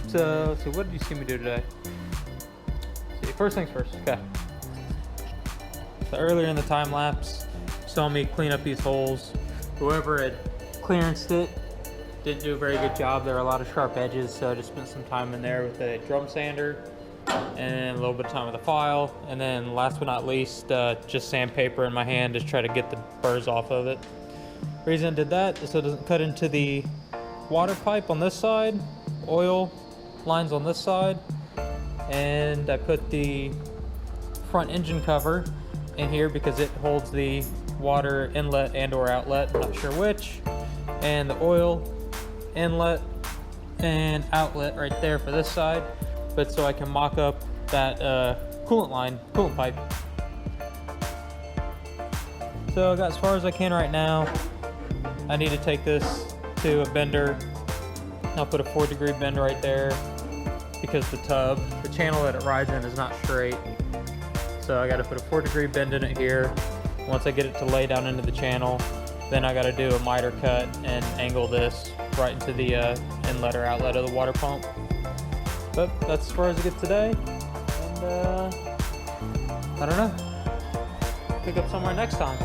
So what did you see me do today? See, first things first, okay. So earlier in the time lapse, saw me clean up these holes. Whoever had clearanced it didn't do a very good job. There are a lot of sharp edges, so I just spent some time in there with a drum sander and a little bit of time with a file. And then last but not least, just sandpaper in my hand to try to get the burrs off of it. The reason I did that is so it doesn't cut into the water pipe on this side, oil lines on this side, and I put the front engine cover in here because it holds the water inlet and or outlet, I'm not sure which, and the oil inlet and outlet right there for this side, but so I can mock up that coolant pipe. So I got as far as I can right now. I need to take this to a bender. I'll put a 4-degree bend right there because the channel that it rides in is not straight. So I got to put a 4-degree bend in it here. Once I get it to lay down into the channel, then I got to do a miter cut and angle this right into the inlet or outlet of the water pump. But that's as far as it gets today. And I don't know. Pick up somewhere next time.